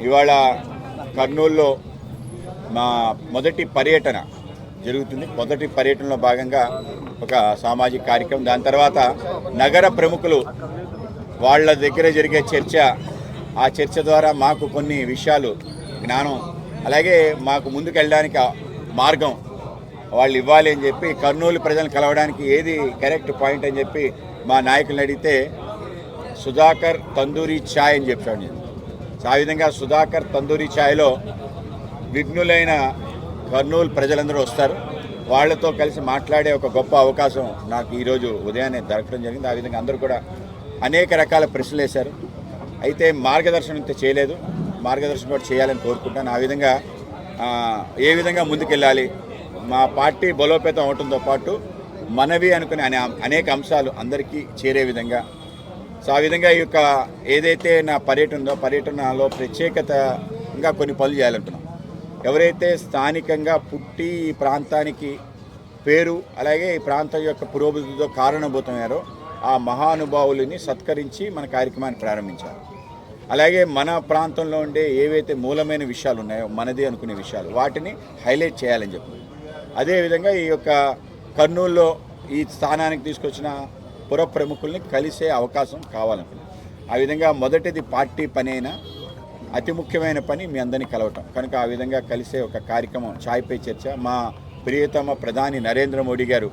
ఇవాళ కర్నూలులో మా మొదటి పర్యటన జరుగుతుంది. మొదటి పర్యటనలో భాగంగా ఒక సామాజిక కార్యక్రమం, దాని తర్వాత నగర ప్రముఖులు వాళ్ళ దగ్గర జరిగే చర్చ, ఆ చర్చ ద్వారా మాకు కొన్ని విషయాలు జ్ఞానం, అలాగే మాకు ముందుకు వెళ్ళడానికి మార్గం వాళ్ళు ఇవ్వాలి అని చెప్పి కర్నూలు ప్రజలను కలవడానికి ఏది కరెక్ట్ పాయింట్ అని చెప్పి మా నాయకులను అడిగితే సుధాకర్ తందూరి ఛాయ్ అని చెప్పాడు. ఆ విధంగా సుధాకర్ తందూరి ఛాయ్లో విఘ్నులైన కర్నూలు ప్రజలందరూ వస్తారు. వాళ్లతో కలిసి మాట్లాడే ఒక గొప్ప అవకాశం నాకు ఈరోజు ఉదయాన్నే దొరకడం జరిగింది. ఆ విధంగా అందరూ కూడా అనేక రకాల ప్రశ్నలు వేశారు. అయితే మార్గదర్శనం అయితే చేయలేదు, మార్గదర్శనం కూడా చేయాలని కోరుకుంటాను. ఆ విధంగా ఏ విధంగా ముందుకెళ్ళాలి, మా పార్టీ బలోపేతం అవడంతో పాటు మనవి అనుకునే అనేక అంశాలు అందరికీ చేరే విధంగా, సో ఆ విధంగా ఈ యొక్క ఏదైతే నా పర్యటన ఉందో పర్యటనలో ప్రత్యేకతగా కొన్ని పనులు చేయాలంటున్నాం. ఎవరైతే స్థానికంగా పుట్టి ఈ ప్రాంతానికి పేరు, అలాగే ఈ ప్రాంతం యొక్క పురోభివృద్ధితో కారణభూతమయ్యారో ఆ మహానుభావులని సత్కరించి మన కార్యక్రమాన్ని ప్రారంభించారు. అలాగే మన ప్రాంతంలో ఉండే ఏవైతే మూలమైన విషయాలు ఉన్నాయో, మనది అనుకునే విషయాలు, వాటిని హైలైట్ చేయాలని చెప్పి, అదేవిధంగా ఈ యొక్క కర్నూలులో ఈ స్థానానికి తీసుకొచ్చిన పుర ప్రముఖుల్ని కలిసే అవకాశం కావాలనుకున్నాను. ఆ విధంగా మొదటిది పార్టీ పని అయినా అతి ముఖ్యమైన పని మీ అందరినీ కలవటం కనుక ఆ విధంగా కలిసే ఒక కార్యక్రమం ఛాయ్ పే చర్చ. మా ప్రియతమ ప్రధాని నరేంద్ర మోడీ గారు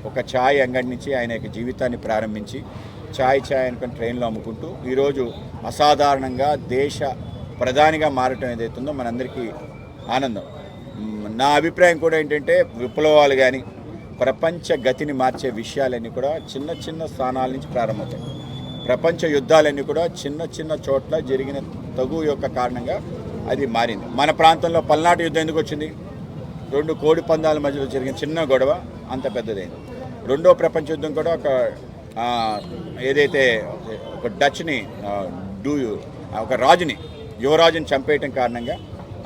ఒక ఛాయ్ అంగడి నుంచి ఆయన యొక్క జీవితాన్ని ప్రారంభించి ఛాయ్ అనుకుని ట్రైన్లో అమ్ముకుంటూ ఈరోజు అసాధారణంగా దేశ ప్రధానిగా మారటం ఏదైతుందో మనందరికీ ఆనందం. నా అభిప్రాయం కూడా ఏంటంటే విప్లవాలు కానీ ప్రపంచ గతిని మార్చే విషయాలన్నీ కూడా చిన్న చిన్న స్థానాల నుంచి ప్రారంభమవుతాయి. ప్రపంచ యుద్ధాలన్నీ కూడా చిన్న చిన్న చోట్ల జరిగిన తగు యొక్క కారణంగా అది మారింది. మన ప్రాంతంలో పల్నాటి యుద్ధం ఎందుకు వచ్చింది? 2 కోడి పందాల మధ్యలో జరిగిన చిన్న గొడవ అంత పెద్దదైంది. రెండో ప్రపంచ యుద్ధం కూడా ఏదైతే ఒక డచ్ని ఒక రాజుని, యువరాజుని చంపేయటం కారణంగా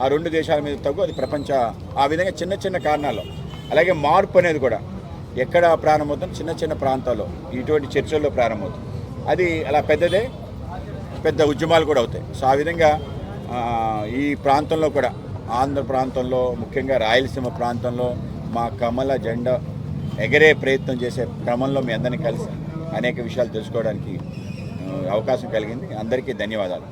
ఆ 2 దేశాల మీద తగ్గు అది ప్రపంచ, ఆ విధంగా చిన్న చిన్న కారణాల్లో. అలాగే మార్పు అనేది కూడా ఎక్కడ ప్రారంభమవుతుంది? చిన్న చిన్న ప్రాంతాల్లో ఇటువంటి చర్చల్లో ప్రారంభమవుతుంది. అది అలా పెద్ద ఉద్యమాలు కూడా అవుతాయి. సో ఆ విధంగా ఈ ప్రాంతంలో కూడా, ఆంధ్ర ప్రాంతంలో ముఖ్యంగా రాయలసీమ ప్రాంతంలో మా కమల జెండా ఎగరే ప్రయత్నం చేసే క్రమంలో మీ అందరినీ కలిసి అనేక విషయాలు తెలుసుకోవడానికి అవకాశం కలిగింది. అందరికీ ధన్యవాదాలు.